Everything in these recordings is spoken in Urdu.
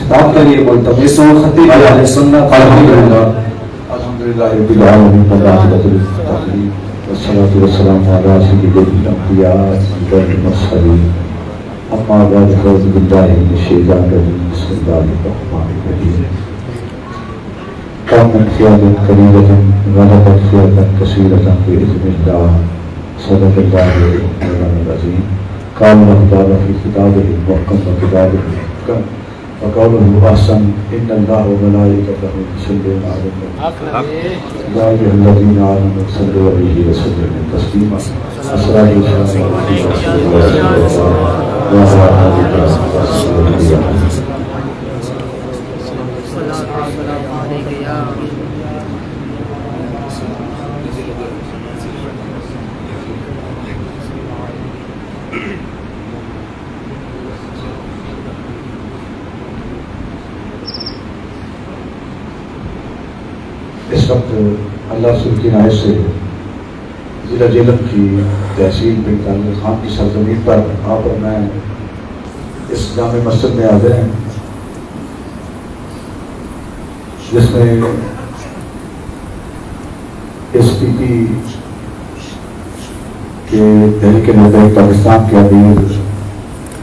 خطاب کریے ملتمس و خطیب اہل سنت الحمدللہ رب العالمین والصلاة والسلام علی سید الانبیاء والمرسلین اما بعد فاعوذ باللہ من الشیطان الرجیم بسم اللہ الرحمن الرحیم کم من فئة قلیلة غلبت فئة کثیرة بإذن اللہ صدق اللہ مولانا العظیم قال اللہ تعالی فی کتابہ المحکم وکتابہ المحکم وقوله احسن ان اللہ وملائکتہ یصلون علی النبی یا ایھا الذین آمنوا صلوا علیہ وسلموا تسلیما الصلاۃ والسلام علی رسول اللہ وعلی آلہ وصحبہ اس وقت اللہ رسول کی عنایت سے ضلع جہلم کی تحصیل بن طارق خان کی سرزمین پر آپ اور میں اس جامع مسجد میں حاضر ہیں جس میں ایس پی پی کے تحریک لبیک پاکستان کے امیر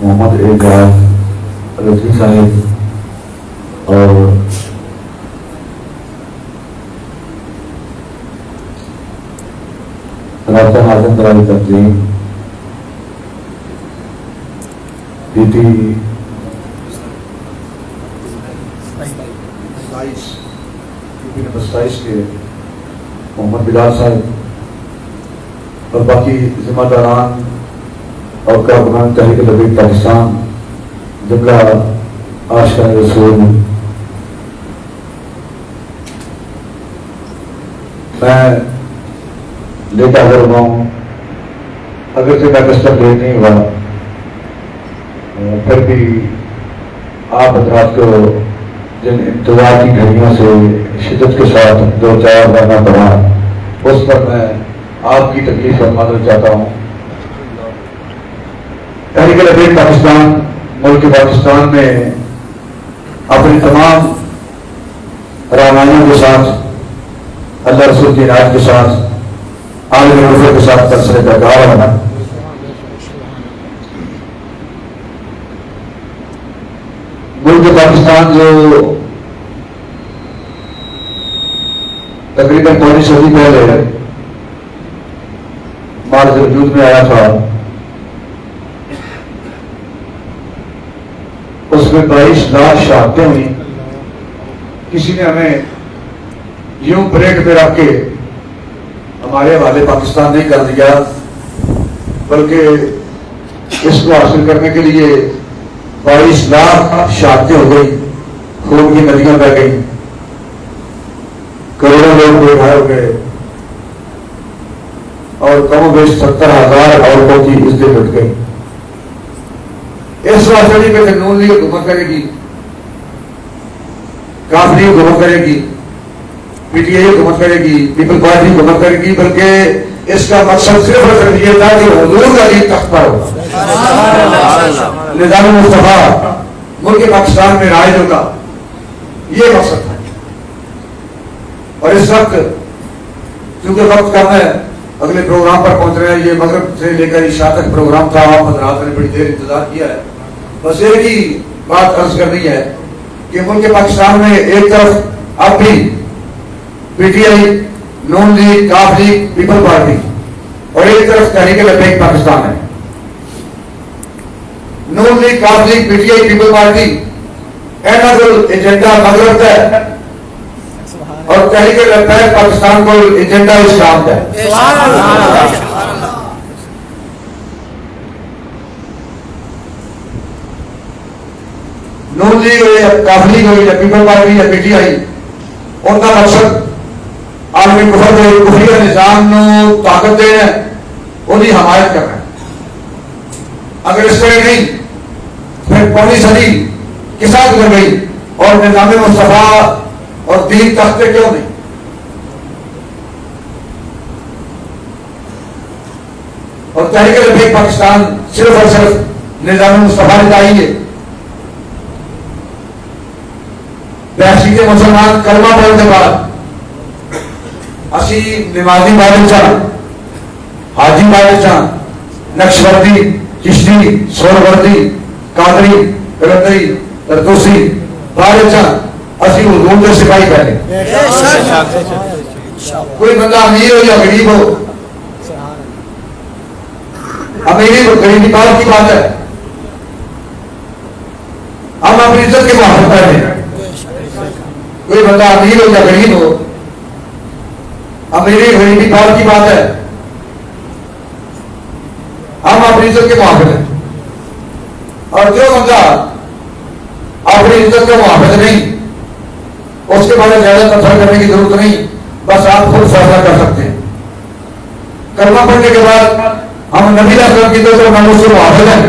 محمد اعجاز رضوی صاحب اور رابطہ ناظم برائے تنظیم پی ٹی 27 کے محمد بلال صاحب اور باقی ذمہ داران اور کارکنان تحریک لبیک پاکستان جملہ عاشقان رسول، میں لیٹا کر رہا ہوں، اگر سے میں ڈسٹرب لیٹ نہیں ہوا پھر بھی آپ حضرات کو جن انتظار کی گھڑیوں سے شدت کے ساتھ دو چار کرنا پڑا اس پر میں آپ کی تکلیف اور معذرت چاہتا ہوں۔ تحریک لبیک پاکستان ملک پاکستان میں اپنی تمام رہنمائیوں کے ساتھ اللہ رسول کی عنایت کے ساتھ عالم رفع کے ساتھ ترسل درگاہ ہونا، ملک پاکستان جو تقریباً پوری صدی پہلے معرض وجود میں آیا تھا، اس میں 22 لاکھ شہادتیں ہوئی۔ کسی نے ہمیں یوں بریک پہ رکھ کے ہمارے حوالے پاکستان نہیں کر دیا، بلکہ اس کو حاصل کرنے کے لیے 22 لاکھ شہادتیں ہو گئی، خون کی ندیاں بہ گئی، کروڑوں لوگ بے گھر ہو گئے اور کم و بیش 70,000 عورتوں کی عزتیں لٹ گئی۔ اس واسطے پہ نون لیگ حکومت کرے گی، کاف لیگ حکومت کرے گی، پی ٹی آئی حکومت کرے گی، پیپل پارٹی حکومت کرے گی، بلکہ اس کا مقصد صرف اور صرف یہ تھا کہ حضور کا دین تخت پر ہو، نظام مصطفیٰ ملک پاکستان میں رائج ہوگا، یہ مقصد تھا۔ اور اس وقت چونکہ وقت کم ہے، اگلے پروگرام پر پہنچ رہے ہیں، یہ مغرب سے لے کر عشاء تک پروگرام تھا، آپ حضرات نے بڑی دیر انتظار کیا ہے۔ بس ایک ہی بات عرض کرنی ہے کہ ملک پاکستان میں ایک طرف اب بھی پی ٹی آئی، نون لیگ، کاف لیگ، پیپل پارٹی اور ایک طرف تحریک لبیک پاکستان ہے۔ نون لیگ، کاف لیگ، P T I, people party agenda مغرب کا ہے اور تحریک لبیک پاکستان کو ایجنڈا اسلام کا ہے۔ نون لیگ ہو یا کاف لیگ ہو یا پیپل پارٹی یا پی ٹی آئی، ان کا مقصد عالمی کفر دے کفریہ نظام نو طاقت دینا ہے، انہی حمایت کرنا ہے۔ اگر اس طرح نہیں پھر پوری صدی کے ساتھ گزر گئی اور نظام مصطفیٰ اور دین تختے کیوں نہیں؟ اور تحریک لبیک پاکستان صرف اور صرف نظام مصطفیٰ نے چاہیے بحثی کے مسلمان کلمہ پڑھنے کے بعد اسی نمازی بادشاہ حاجی بادشاہ نقشبندی چشتی سہروردی قادری کلندری ترتوسی بادشاہ اسی حضور کے سپاہی پہنے. کوئی بندہ امیر ہو یا غریب ہو, امیری اور غریبی بات کی بات ہے, ہم اپنی عزت کے محافظ پہنے. کوئی بندہ امیر ہو یا غریب ہو, امیری غریبی بات کی بات ہے, ہم اپنی عزت کے محافظ ہیں. اور جو بندہ اپنی عزت کا محافظ نہیں, اس کے بارے زیادہ تفصیل کرنے کی ضرورت نہیں, بس آپ خود فیصلہ کر سکتے ہیں. کلمہ پڑھنے کے بعد ہم نبی علیہ السلام کی عزت اور ناموس سے محافظ ہیں.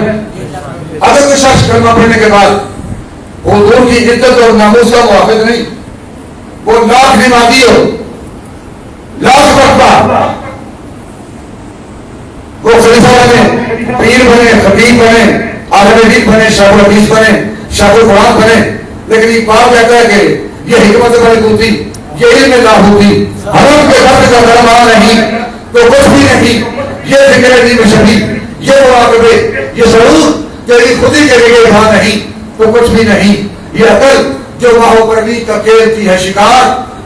اگر کوئی شخص کلمہ پڑھنے کے بعد حضور کی عزت اور ناموس کا محافظ نہیں, وہ لاکھ نمازی ہو, لاکھ وقتہ, وہ خلیفہ بنے, پیر بنے, خطیب بنے, عالم دین بنے, شیخ الحدیث بنے, شیخ القرآن بنے, لیکن اقبال کہتا ہے کہ یہ حکمت ملکوتی, یہ علم لاہوتی, حرم کے درد کا درمان نہیں تو کچھ بھی نہیں, یہ ذکر عظیم شبی, یہ مراقبے, یہ سرور تیری خودی کے لیے یہاں نہیں تو کچھ بھی نہیں, یہ عقل جو ماہو پرنی کا کھیلتی ہے شکار,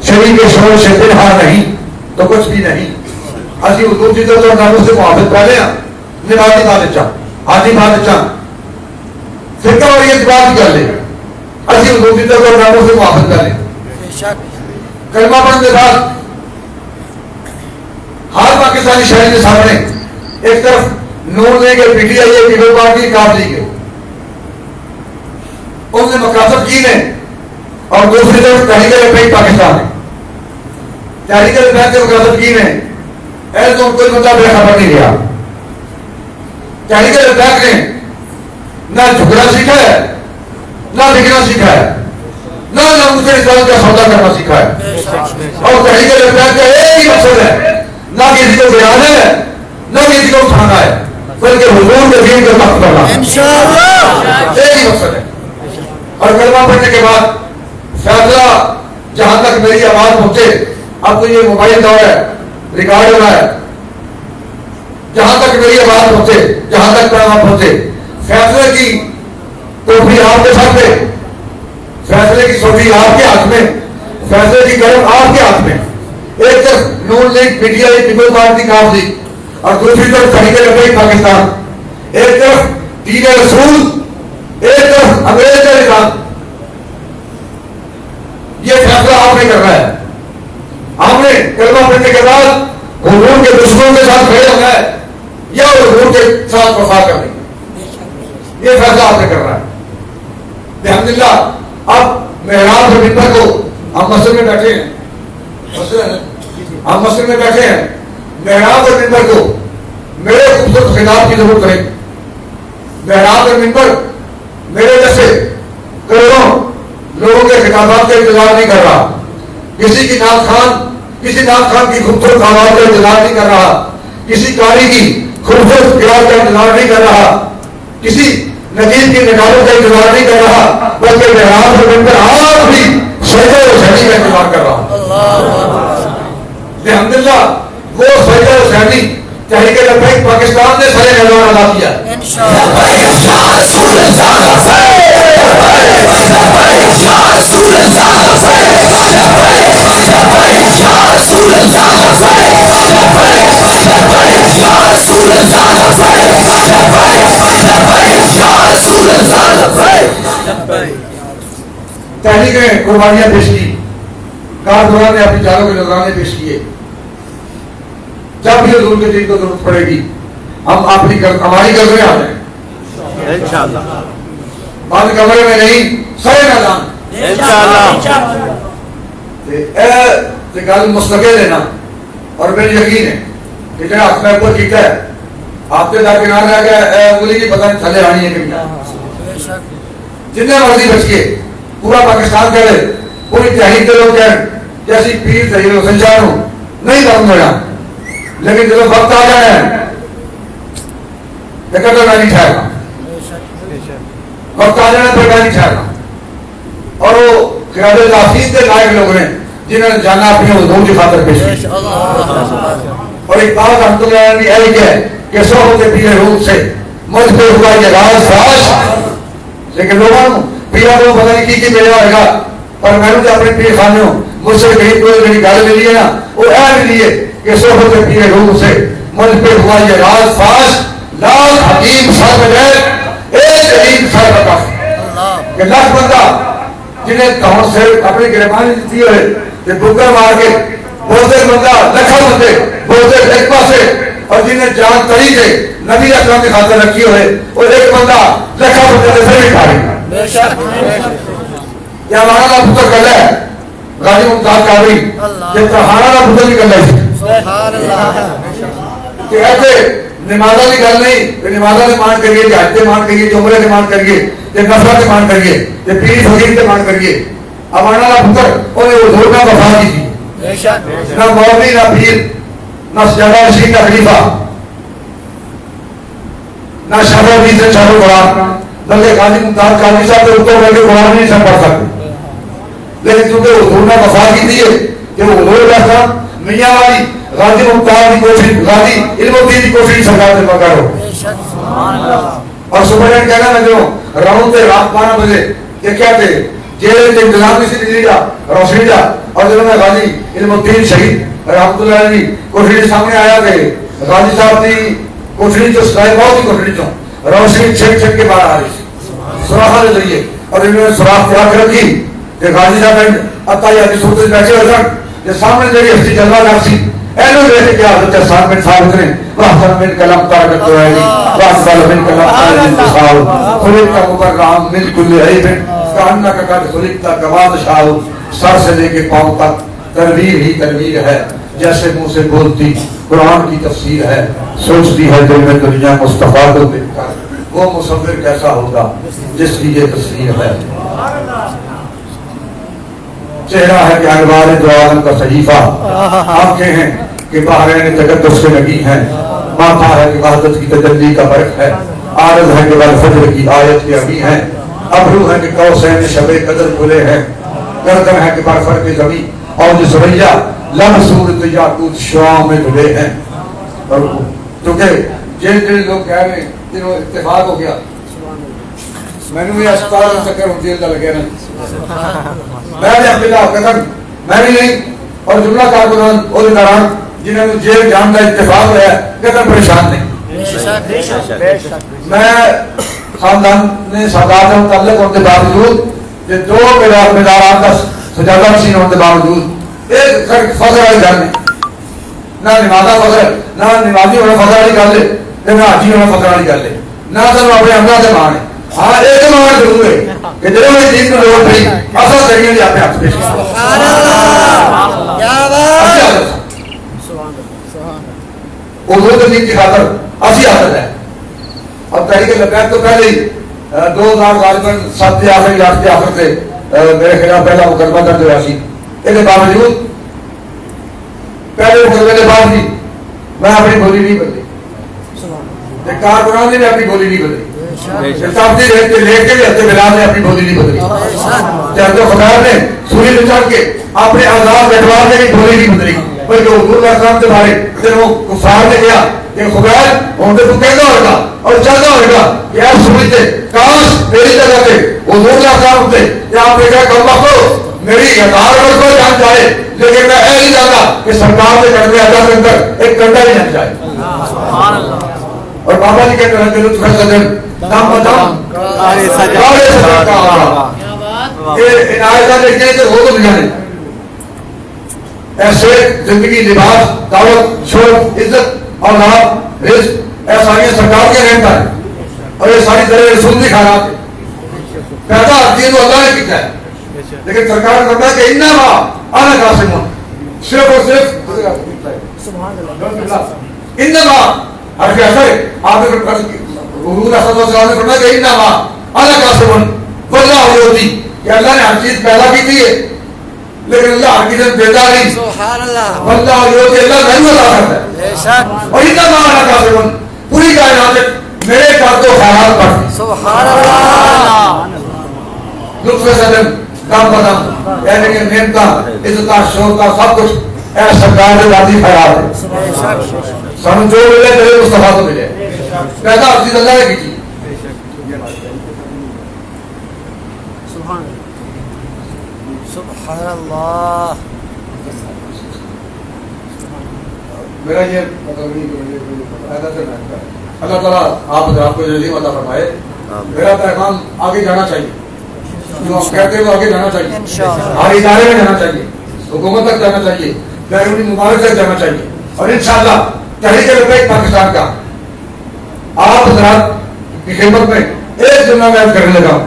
شریف کے شور سے پنہا نہیں تو کچھ بھی نہیں. اسی حضور کی عزت اور ناموس سے محافظ پہلے ہیں. نمازی بادشاہ, حاجی بادشاہ, فرقہ اور یہ بات کر لے, اسی حضور کی عزت اور ناموس سے محافظ پہلے. کلمہ پڑھنے کے بعد ہر پاکستانی شہری کے سامنے ایک طرف نور لے کے پی ٹی آئی ہے, پیپل پارٹی, کاف لیگ ہے, ان نے مقاصد کی نے, اور دوسری طرف تحریک لبیک پاکستان ہے. تحریک لبیک کے مقاصد کی نے, ایسے تو کوئی بندہ بے خبر نہیں رہا. تحریک لبیک نے نہ جھکنا سیکھا ہے, نہ لکھنا سیکھا ہے, نہ ناموس اسلام کا سودا کرنا سیکھا ہے. اور تحریک لبیک کا ایک ہی مقصد ہے, نہ کسی کو گرانا ہے, نہ کسی کو اٹھانا ہے, بلکہ حضور کے دین کا مقصد کرنا, ایک ہی مقصد ہے. اور کلمہ پڑھنے کے بعد فیصلہ جہاں تک میری آواز پہنچے, اب تو یہ موبائل دور ہے, ریکارڈ ہو رہا ہے, جہاں تک میری آواز پہنچے, جہاں تک پیغام پہنچے, فیصلے کی ٹوپی آپ کے ساتھ ہے, فیصلے کی سوٹی آپ کے ہاتھ میں, فیصلے کی گرم آپ کے ہاتھ میں. ایک طرف Noon League, P T I, people Party, Qaf League, اور دوسری طرف تحریک لبیک پاکستان. ایک طرف دین رسول, ایک طرف انگریز کا نظام. یہ فیصلہ آپ نے کرنا ہے. آپ نے کلمہ پڑھنے کے بعد حضور کے دشمنوں کے ساتھ کھڑے ہونا ہے یا حضور کے ساتھ وفا کرنی ہے, یہ فیصلہ آپ نے کرنا ہے. الحمدللہ اب محراب کے منبر کو ہم مسجد میں بیٹھے ہیں, ہم مسجد میں بیٹھے ہیں, محراب اور منبر کو میرے خوبصورت خطاب کی ضرورت نہیں. محراب اور منبر میرے جیسے کروڑوں لوگوں کے خطابات کا انتظار نہیں کر رہا, کسی کی نعت خان کی خوبصورت آواز کا انتظار نہیں کر رہا, کسی قاری کی خوبصورت قرات کا انتظار نہیں کر رہا, کسی نجیب کی نگاہوں کا انتظار نہیں کر رہا, بلکہ محراب اور منبر آپ بھی سجدہ و سجدی کا انتظار کر رہا. الحمدللہ وہ سجدہ و سجدی تحریک لبیک پاکستان نے سارے نظام ادا کیا. تحریک نے قربانیاں پیش کی, کارکنان نے اپنی جانوں کے نذرانے پیش کیے. جب بھی حضور کے دین کو ضرورت پڑے گی ہم ہماری غزلیں آ جائیں انشاءاللہ. بند کمرے میں نہیں, سارے میدان انشاءاللہ. گل مستقل ہے نا, اور میری یقین ہے کہ جو ہاتھ میں اوپر کیتا ہے آپ کے درکنار رہ گیا انگلی کی پتہ نہیں تھلے آنی ہے کہ جتنے مرضی بچ کے پورا پاکستان کہہ لے, پوری تحریک کے لوگ کہیں جیسی پیر ظہیر حسین شاہ ہوں نہیں بند ہونا, لیکن جب وقت آ جائے لیکن تو میں نہیں ٹھہرنا, وقت آ جانا پھر میں نہیں ٹھہرنا. اور وہ قیادت تحفیظ کے لائق لوگ ہیں جنہوں نے جانا اپنے حضور کی خاطر پیش کی. اور ایک بات رحمۃ اللہ علیہ نے یہی ہے کہ صحبت پیر روح سے مجھ پہ ہوا یہ راز فاش. لیکن لوگوں پیا کو پتہ نہیں کی ملے ہوئے گا پر میں نے اپنے پیر خانے ہوں مجھ سے کہیں کوئی میری گل ملی ہے نا وہ اے ملی ہے کہ صحبت پیر روح سے مجھ پہ ہوا یہ راز فاش. لال حکیم سر بجائے ایک حکیم سر بکاف کہ لاکھ بندہ جنہیں دھون سے اپنی گرمانی دیتی ہوئے کہ بکر مار کے بولتے بندہ لکھا بندے بولتے ایک پاسے اور جنہیں جان تری کے نبی اکرم کی خاطر رکھی ہوئے اور ایک بندہ لکھا بندے سے بھی کھا رہی. یہ ہمارا نا پتر کر ہے غازی ممتاز قادری یہ ترہانا نا پتر بھی کر ہے کہ ایسے نمازہ کی گل نہیں کہ نمازہ سے مان کریے کہ حج سے مان کریے کہ عمرے سے مان کریے کہ نفرہ سے مان کریے کہ پیری فقیر سے مان کریے. ہمارا نا پتر انہیں حضور کا وفا کی تھی نہ مولوی نہ پیر نہ سجادہ نشین نہ خلیفہ نہ شاہ بھی سے شاہ قرآن بلکہ غازی ممتاز قادری صاحب کے اتر کر کے قرآن نہیں سن پڑھ سکتے لیکن چونکہ حضور نے وفا کی تھی کہ وہ حضور کا میاں والی غازی ممتاز کی کوشش غازی علم و دین کی کوشش سرکار سے مگر ہو. اور صبح کہنا میں جو راؤنڈ سے رات 12 بجے یہ کیا تھے جیل کے انتظام کسی دلی جا روشنی جا اور جنہوں نے غازی علم الدین شہید رحمۃ اللہ علیہ کوٹری سامنے آیا کہ غازی صاحب کی کوٹری جو سلائی بہت ہی کوٹری چوں روشنی چھک چھک کے باہر آ رہی تھی سوراخ کے ذریعے اور انہوں نے سوراخ تیار کر رکھی کہ غازی صاحب عطا یا کی صورت بیٹھے ہوئے سن کہ سامنے جڑی ہستی جلوہ نفسی اینو دیکھ کے حضرت صاحب بن صاحب اتنے واحسن من کلام تارکت دوائلی واحسن من کلام تارکت انتصال خلقتا مبرعام من کل عیب کہنا کا قد خلقتا کماد شاہو سر سے لے کے پاؤں تک تنویر ہی تنویر ہے جیسے منہ سے بولتی قرآن کی تفسیر ہے سوچتی ہے دل میں دنیا مصطفیٰ کو دیکھ کر وہ مصور کیسا ہوگا جس کی یہ تصویر ہے. چہرہ ہے کہ انوار دو عالم کا صحیفہ آنکھیں ہیں کہ بحرین تقدس سے لگی ہیں ماتھا ہے کہ وحدت کی تجلی کا برق ہے عارض ہے کہ والفجر کی آیت کے ابھی ہیں ابرو ہے کہ قوسین شب قدر کھلے ہیں گردن ہے کہ برفر کی زمین اور جو سریا لم صورت یاقوت شعاع میں دھلے ہیں. اور چونکہ جن لوگ کہہ رہے ہیں جنہوں اتفاق ہو گیا میں نے یہ اسپتال میں چکر ہوں جیل کا لگے نا میں نے اپنے قدم میں بھی نہیں اور جملہ کارکنان عہدیداران جنہوں نے جیل جان کا اتفاق ہوا ہے قدم پریشان نہیں. میں خاندان نے سادات سے متعلق ہونے کے باوجود یہ دو مدارات کا سجادہ نشین ہونے کے باوجود ایک فضل والی گھر نہیں نہ نمازہ فضل نہ نمازی ہونا فضل والی گل ہے نہ حاجی ہونا فضل والی گل ہے نہ صرف اپنے حملہ سے مان ہے. ہاں ایک مان ضرور ہے کہ جب میں دین کو لوڑ پڑی اصل ذریعے لے اپنے ہاتھ پیش حضور دین کی خاطر اسی عادت ہے. اب تحریک لبیک تو پہلے ہی 2000 غالباً 7 کے آخر 8 کے آخر سے میرے خلاف پہلا مقدمہ درج ہوا سی. اس کے باوجود پہلے مقدمے کے بعد بھی میں اپنی بولی نہیں بدلی کارکنان نے بھی اپنی بولی نہیں بدلی لیٹ کے بھی ہفتے بلال نے اپنی بولی نہیں بدلی چاہتے خدا نے سوری میں چڑھ کے اپنے آزاد بیٹھوار نے بھی بولی نہیں بدلی بلکہ حضور کا اسلام سے مارے پھر وہ کفار نے کیا کہ خدا ہوں تو کہنا ہوگا اور چلنا ہوگا کہ آپ سوری تھے کاش میری جگہ پہ حضور کا اسلام ہوتے یا آپ نے کہا کم بخو میری 1000 روز کو جان جائے لیکن میں نہیں جانا کہ سرکار کے کڑمے ادا کے اندر ایک کنڈا ہی جان جائے. اور بابا جی کہتے ہیں کہ لطف سجن دم بدم کارے سجن کا یہ عنایتہ دیکھتے ہیں کہ وہ تو دکھانے ایسے زندگی لباس دعوت شور عزت اور نام رزق ایسا یہ سرکار کے رہتا ہے اور یہ ساری طرح رسول بھی کھانا پیدا آتی ہے تو اللہ نے کیا ہے لیکن سرکار کرتا ہے کہ انما انا قاسم صرف اور صرف انما حرف اثر آپ نے حضور صلی اللہ علیہ وسلم نے فرمایا کہ انما انا قاسم واللہ یعطی کہ اللہ نے ہر چیز پیدا کی تھی لیکن اللہ ہر چیز دیتا نہیں. سبحان اللہ واللہ یعطی اللہ نہیں عطا کرتا ہے بے شک اور انما انا قاسم پوری کائنات میرے ساتھ تو خیرات پڑھتی. سبحان اللہ لطف سجن دم بدم یعنی کہ محنت عزت شوق سب کچھ اے سرکار کے ذاتی خیال ہے سانو جو ملے تیرے مصطفیٰ تو ملے پیدا عزیز اللہ نے کی سبحان اللہ. میرا یہ اللہ تعالیٰ آپ حضرات کو عظیم عطا فرمائے. میرا پیغام آگے جانا چاہیے جو ہم کہتے ہیں وہ آگے جانا چاہیے ہر ادارے میں جانا چاہیے حکومت تک جانا چاہیے بیرونی ممالک تک جانا چاہیے اور انشاءاللہ تحریک لبیک پاکستان کا آپ حضرات کی خدمت میں ایک جملہ میں عرض کرنے لگا ہوں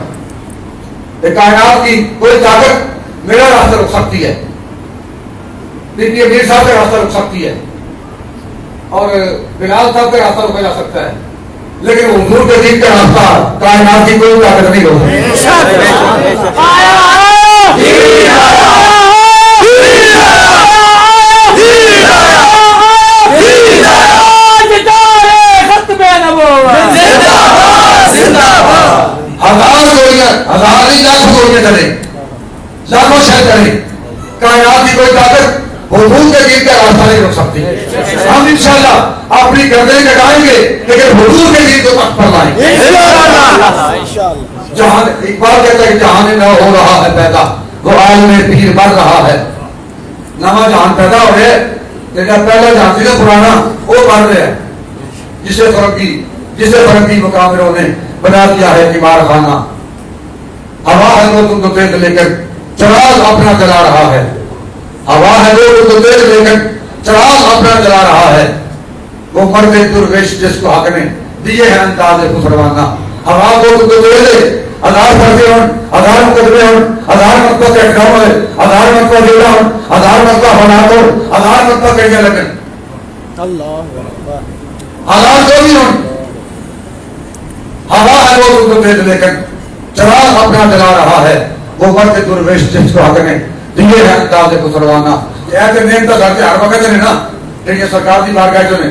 کہ کائنات کی کوئی طاقت میرا راستہ رک سکتی ہے پیر میر صاحب کا راستہ رک سکتی ہے اور بلال صاحب کا راستہ روکا جا سکتا ہے لیکن حضور کے دین کا راستہ کائنات کی کوئی طاقت نہیں روک ہزار نہیں لاکھ گولیاں چلے لاکھوں شہر چلے کائنات کی کوئی طاقت حضور کے دین کا راستہ نہیں روک سکتی. ہم انشاءاللہ اپنی گردنیں کٹائیں گے لیکن حضور کے دین کو تخت پر لائیں گے. جہاں اقبال کہتا ہے کہ جہاں نہ ہو رہا ہے پیدا وہ عالم پیر بڑھ رہا ہے. نواں جہاں پیدا ہو رہا ہے لیکن پہلا جہاں سے پرانا وہ بڑھ رہا ہے جسے فرنگی مقامروں نے بنا دیا ہے بیمار خانہ. ہوا ہے وہ تم کو دیکھ لے کر چراغ اپنا جلا رہا ہے. ہوا ہے وہ تم کو دیکھ لے کر چراغ اپنا جلا رہا ہے. وہ مرد درویش جس کو حق نے دیے ہیں انداز خسروانہ. ہوا کو تم کو دیکھ لے ہزار پردے ہوں ہزار مقدمے ہوں ہزار مرتبہ اٹھاؤ ہے ہزار مرتبہ جیلا ہوں ہزار مرتبہ بنا دو ہزار مرتبہ کہیں لگن ہزار جو بھی ہوں ہوا ہے وہ تم کو دیکھ لے کر چراغ اپنا جلا رہا ہے. وہ مرد درویش جس کو حق نے دیے ہیں انداز خسروانہ. ایسے نیم تو گھر سے ہر وقت نے نا لیکن سرکار کی بارگاہ جو نے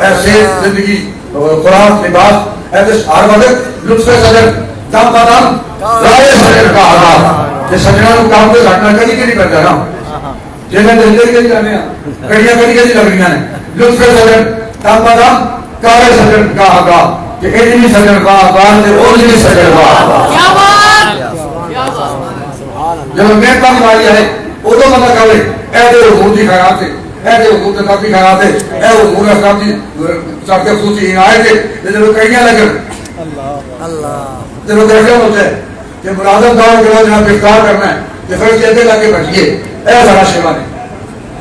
ایسے زندگی خوراک لباس ایسے ہر وقت لطف سجن دم بدم رائے سجن کا آغاز یہ سجنوں کو کام تو گھٹنا کدی نہیں کرتا نا جنہیں دلدر کے جانے کڑیاں کدی لگ رہی ہیں. لطف سجن دم بدم کارے سجن کا آغاز کہ ایڈی سجن کا آغاز ہے اولی سجن کا آغاز. جب محنت کی باری ہے ادو بندہ کہے اے دے حضور کی خیرات ہے اے دے حضور کے نبی خیرات ہے اے حضور اسلام کی سب کے خصوصی عنایت ہے جب کڑیاں لگن جب کیسے ہوتا ہے کہ ملازم دور کے بعد جناب افطار کرنا ہے کہ پھر کہتے لگے بیٹھیے اے ذرا شیوا نے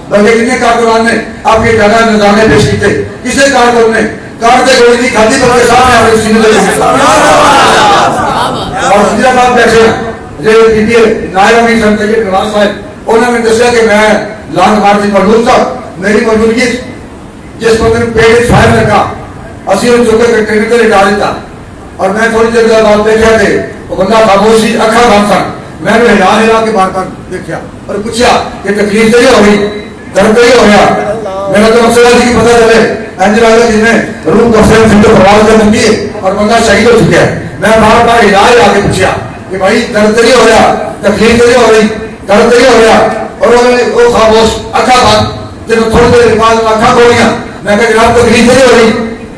بلکہ کتنے کارکنان نے آپ کے جگہ نظامے پیش کیتے کسی کارکن نے کار سے گولی دی کھاتی پر کے سامنے آپ سینے لگے اور سیدھا بات بیٹھے ہیں جو نائب امیر صاحب طیب نواز صاحب انہوں نے دسیا کہ میں لانگ مارچ موجود تھا میری موجودگی جس وقت پیٹ فائر لگا اسی نے چوکے کے ٹرینر سے لٹا دیتا اور میں تھوڑی دیر بعد دیکھا کہ وہ بندہ خاموشی اکھا بند سن میں نے ہلا کے بار بار دیکھا اور پوچھا کہ تکلیف تو یہ ہو گئی درد تو یہ ہو گیا میرا تو مسئلہ تھی کہ پتہ چلے انجل آگا جس نے روح کو فرم فنڈو پرواز کر دی اور بندہ شہید ہو چکا ہے میں بار بار ہلا کے پوچھا کہ بھائی درد تو یہ ہو گیا تکلیف تو یہ ہو گئی درد تو یہ ہو گیا اور وہ خاموش اکھا بند جب تھوڑی دیر بعد اکھا کھولیاں میں کہا جناب تکلیف تو یہ ہو گئی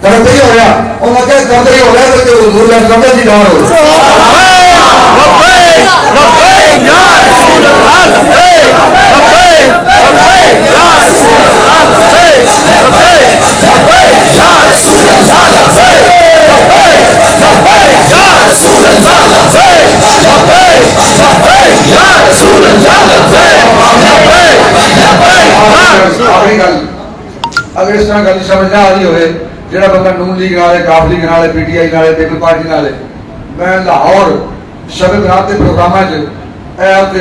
درد تو یہ ہو گیا اور میں کہا درد تو یہ ہو گیا تو حضور اللہ سمجھ جی دار ہو اگر اس طرح گل سمجھ نہ آ رہی ہوئے جڑا بندہ نون لیگ نال کاف لیگ نال پی ٹی آئی نال پیپل پارٹی نال میں لاہور شب رات کے پروگراماں تے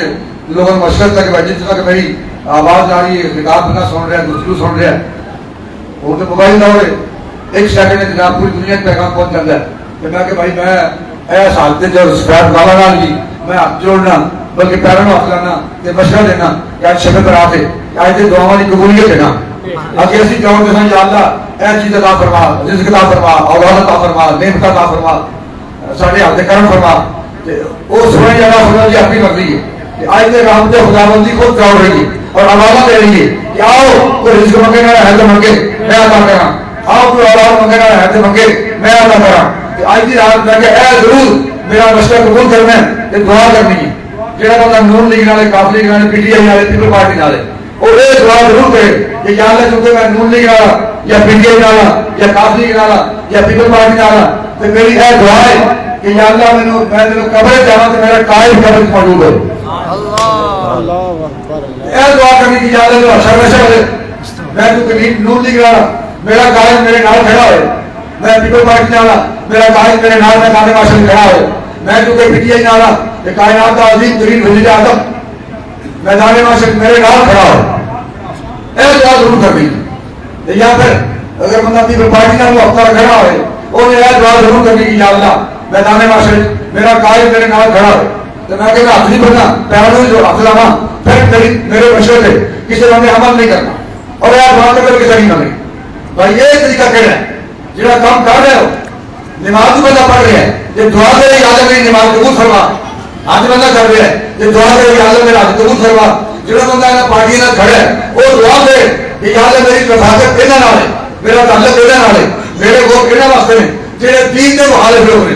لوگوں مشورہ تک بھائی جس تک میری آواز آ رہی ہے خطاب نہ سن رہا گفتگو سن رہا وہ تو موبائل نہ ہوئے ایک سیکنڈ میں جناب پوری دنیا کے پیغام پہنچ جاتا ہے کہ میں کہ بھائی میں ایس حالت جو سپیٹ والا نال بھی میں ہاتھ جوڑنا بلکہ پیروں میں ہاتھ لانا تے مشورہ دینا کہ آج شب برات ہے آج تے دعاواں دی قبولیت ہے نا اگر اسی چاہوں کہ یا اللہ اے چیز عطا فرما رزق عطا فرما اولاد عطا فرما نعمت عطا فرما ساڈے ہاتھ کرم فرما تے او سونے جگہ فرما جی اپنی مرضی ہے کہ آج کے رحمت خداوندی خود دوڑ رہی ہے اور علامہ دے رہی ہے کہ آؤ کوئی رزق منگے نہ ہے تو منگے میں عطا کراں، آؤ کوئی اولاد منگے نہ ہے تو منگے میں عطا کراں. کہ آج کی رات میں کہ اے ضرور میرا مشورہ قبول کرنا ہے، یہ دعا کرنی ہے. جہاں بندہ نون لیگ والے، کاف لیگ والے، پی ٹی آئی والے، پیپل پارٹی والے، اور یہ دعا ضرور کرے کہ یا اللہ چونکہ میں نون لیگ والا یا پی ٹی آئی والا یا کاف لیگ والا یا پیپل پارٹی والا، تو میری یہ دعا ہے کہ یا اللہ میں تینوں قبر جانا تو میرا قائد قبر موجود ہے. یہ دعا کرنی کی یا اللہ جو اشر نشر ہے، میں چونکہ نون لیگ والا میرا قائد میرے نال کھڑا ہے، میں پیپل پارٹی والا میرا قائد میرے نال میں کھانے ماشاء کھڑا ہے، میں چونکہ پی ٹی آئی والا کہ کائنات کا عظیم ترین وزیر اعظم میدان معاشر میرے نال کھڑا ہو. یہ دعا ضرور کرنی ہے. یا پھر اگر بندہ پیپل پارٹی کا وقت کھڑا ہوئے وہ یہ دعا ضرور کرنی کہ یا اللہ میدان معاشر میرا قائد میرے نال کھڑا ہو، تو میں کہ ہاتھ نہیں بننا پیروں جو ہاتھ لاوا پھر میرے مشورے کسی بندے عمل نہیں کرنا اور یہ دعا کر کے صحیح کرنی. بھائی یہ طریقہ کہنا ہے جہاں کام کر رہے ہو، نماز بھی بندہ پڑھ رہا ہے، یہ دعا کرے یا اللہ میری نماز قبول فرما. آج بندہ کر رہا ہے یہ دعا کرے یا اللہ میرا حج قبول فرما. جہاں بندہ یہاں پارٹی نہ کھڑا ہے وہ دعا کرے کہ یا اللہ میری رفاقت کہنا نہ ہے، میرا تعلق کہنا نہ ہے، میرے وہ کہنا واسطے نے جہاں دین کے مخالف لوگ نے،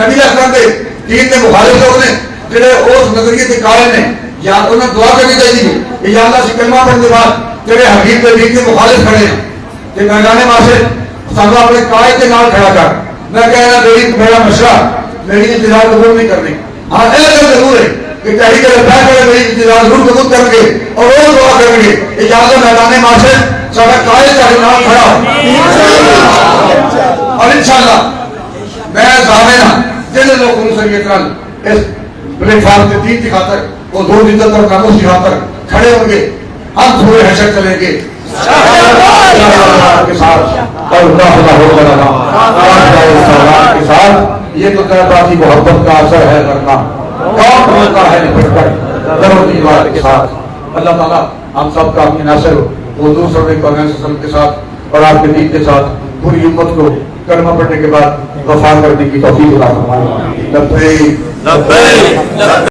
نبی اکرم کے دین کے مخالف لوگ نے جہاں اس نظریے کے قائل نے، یا انہیں دعا کرنی چاہیے کہ یا اللہ سے کلمہ پڑھنے کے بعد جہاں حقیق کے دین کے مخالف کھڑے ہیں کہ میدان معاشر سب اپنے قائد کے نال کھڑا کر. میں کہنا میرا مشورہ میری انتظار قبول نہیں کرنی. ہاں یہ ضرور ہے کہ تحریک لبیک والے میری انتظار ضرور قبول کریں گے اور وہ دعا کریں گے کہ یا اللہ میدان معاشر سارا قائد کا نام کھڑا ہو. اور انشاءاللہ میں ضامن ہوں جن لوگوں سے یہ طرح اس پلیٹ فارم کے دین کی خاطر وہ دو عزت اور ناموس کی خاطر کھڑے ہوں گے، ہم پورے حشر چلیں گے کے ساتھ اور کے ساتھ. یہ تو باقی محبت کا اثر ہے کرنا کام ہوتا ہے نپٹ کر ضرور دیوار کے ساتھ. اللہ تعالیٰ ہم سب کا اپنی ناصر حضور صلی اللہ علیہ وسلم کے ساتھ اور آپ کے دین کے ساتھ پوری امت کو کلمہ پڑھنے کے بعد وفا کرنے کی توفیق عطا فرمائے.